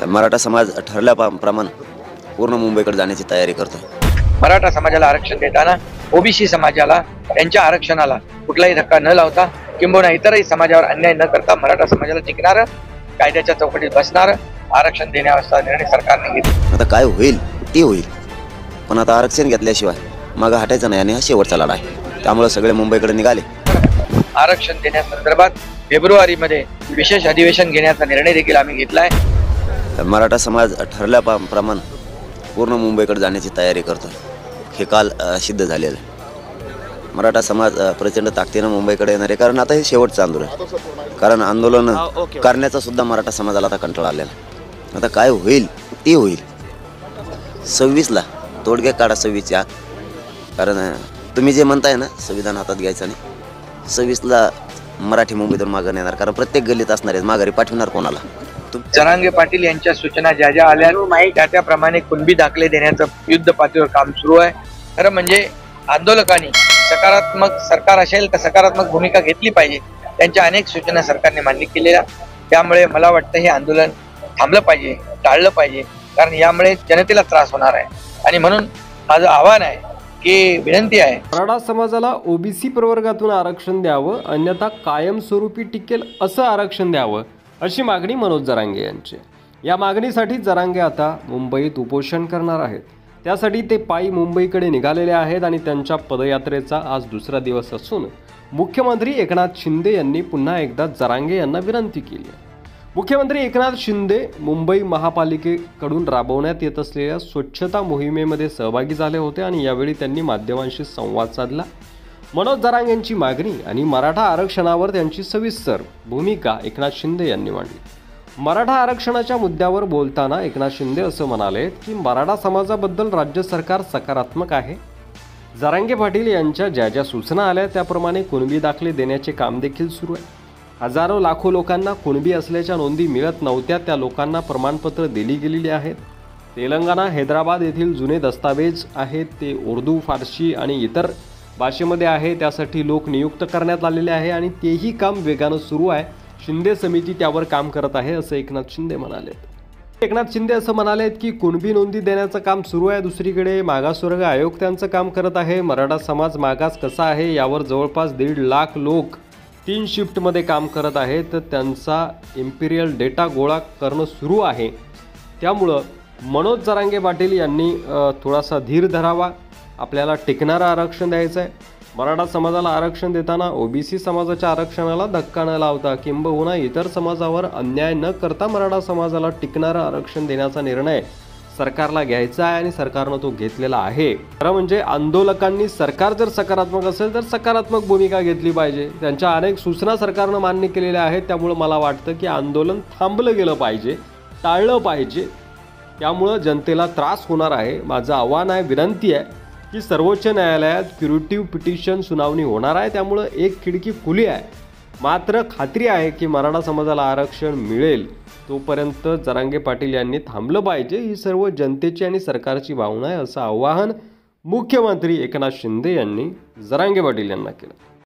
मराठा समाज ठरल्याप्रमाणे पूर्ण मुंबईकडे जाण्याची तयारी करतो। मराठा समाजाला आरक्षण देताना ओबीसी समाजाला त्यांच्या आरक्षणाला कुठलाही धक्का न लावता किंबहुना इतरही समाजावर अन्याय न करता मराठा समाजाला टिकणारं, कायद्याच्या चौकटीत बसणारं आरक्षण देण्याचा निर्णय सरकारने घेतला। आता काय होईल ते होईल, पण आता आरक्षण घेतल्याशिवाय मागं हटायचं नाही आणि हा शेवटचा लढा आहे। त्यामुळे सगळे मुंबईकडे निघाले। आरक्षण देण्यासंदर्भात फेब्रुवारीमध्ये विशेष अधिवेशन घेण्याचा निर्णय देखील आम्ही घेतलाय। मराठा समाज ठरल्याप्रमाणे पूर्ण मुंबईकडे जाण्याची तयारी करतो। हे काल सिद्ध झालेलं आहे। मराठा समाज प्रचंड ताकदीनं मुंबईकडे येणार आहे, कारण आता हे शेवटचं आंदोलन आहे। कारण आंदोलन करण्याचा सुद्धा मराठा समाजाला आता कंटाळा आलेला आहे। आता काय होईल ते होईल। 26ला तोडगे काढा 26च्या, कारण तुम्ही जे म्हणताय ना संविधान हातात घ्यायचं नाही, 26ला मराठी मुंबईतून मागं येणार, कारण प्रत्येक गल्लीत असणार आहेत। माघारी पाठवणार कोणाला? जरांगे पाटील यांच्या सूचना ज्या ज्या आल्या त्याप्रमाणे कुणबी दाखले देण्याचं युद्ध पातळीवर काम सुरू आहे। खरं म्हणजे आंदोलकांनी सकारात्मक, सरकार असेल तर सकारात्मक भूमिका घेतली पाहिजे। त्यांच्या अनेक सूचना सरकारने मान्य केलेल्या, त्यामुळे मला वाटतं हे आंदोलन थांबलं पाहिजे, टाळलं पाहिजे, कारण यामुळे जनतेला त्रास होणार आहे। आणि म्हणून माझं आव्हान आहे की विनंती आहे, मराठा समाजाला ओबीसी प्रवर्गातून आरक्षण द्यावं, अन्यथा कायमस्वरूपी टिकेल असं आरक्षण द्यावं, अशी मागणी मनोज जरांगे यांची। या मागणीसाठी जरांगे आता मुंबईत उपोषण करणार आहेत। त्यासाठी ते पायी मुंबईकडे निघालेले आहेत आणि त्यांच्या पदयात्रेचा आज दुसरा दिवस असून मुख्यमंत्री एकनाथ शिंदे यांनी पुन्हा एकदा जरांगे यांना विनंती केली आहे। मुख्यमंत्री एकनाथ शिंदे मुंबई महापालिकेकडून राबवण्यात येत असलेल्या स्वच्छता मोहिमेमध्ये सहभागी झाले होते आणि यावेळी त्यांनी माध्यमांशी संवाद साधला। मनोज जरांगे यांची मागणी आणि मराठा आरक्षणावर त्यांची सविस्तर भूमिका एकनाथ शिंदे यांनी मांडली। मराठा आरक्षणाच्या मुद्द्यावर बोलताना एकनाथ शिंदे असं म्हणाले की मराठा समाजाबद्दल राज्य सरकार सकारात्मक आहे। जरांगे पाटील यांच्या ज्या ज्या सूचना आल्या त्याप्रमाणे कुणबी दाखले देण्याचे काम देखील सुरू आहे। हजारो लाखो लोकांना कुणबी असल्याच्या नोंदी मिळत नव्हत्या, त्या लोकांना प्रमाणपत्र दिली गेलेली आहेत। तेलंगणा, हैदराबाद येथील जुने दस्तावेज आहेत, ते उर्दू, फारसी आणि इतर भाषेमध्ये आहे। त्यासाठी लोक नियुक्त करण्यात आलेले आहे आणि तेही काम वेगानं सुरू आहे। शिंदे समिती त्यावर काम करत आहे, असं एकनाथ शिंदे म्हणाले। एकनाथ शिंदे असं म्हणालेत की कुणबी नोंदी देण्याचं काम सुरू आहे। दुसरीकडे मागासवर्ग आयोग त्यांचं काम करत आहे। मराठा समाज मागास कसा आहे यावर जवळपास 1.5 लाख लोक 3 शिफ्टमध्ये काम करत आहेत, तर त्यांचा इम्पिरियल डेटा गोळा करणं सुरू आहे। त्यामुळं मनोज जरांगे पाटील यांनी थोडासा धीर धरावा। आपल्याला टिकणारं आरक्षण द्यायचं आहे। मराठा समाजाला आरक्षण देताना ओबीसी समाजाच्या आरक्षणाला धक्का न लावता किंबहुना इतर समाजावर अन्याय न करता मराठा समाजाला टिकणारं आरक्षण देण्याचा निर्णय सरकारला घ्यायचा आहे आणि सरकारनं तो घेतलेला आहे। खरं म्हणजे आंदोलकांनी सरकार जर सकारात्मक असेल तर सकारात्मक भूमिका घेतली पाहिजे। त्यांच्या अनेक सूचना सरकारनं मान्य केलेल्या आहेत। त्यामुळे मला वाटतं की आंदोलन थांबलं गेलं पाहिजे, टाळलं पाहिजे। त्यामुळं जनतेला त्रास होणार आहे। माझं आव्हान आहे, विनंती आहे की सर्वोच्च न्यायालयात क्युरेटिव्ह पिटिशन सुनावणी होणार आहे। त्यामुळं एक खिडकी खुली आहे। मात्र खात्री आहे की मराठा समाजाला आरक्षण मिळेल तोपर्यंत जरांगे पाटील यांनी थांबलं पाहिजे। ही सर्व जनतेची आणि सरकारची भावना आहे, असं आवाहन मुख्यमंत्री एकनाथ शिंदे यांनी जरांगे पाटील यांना केलं।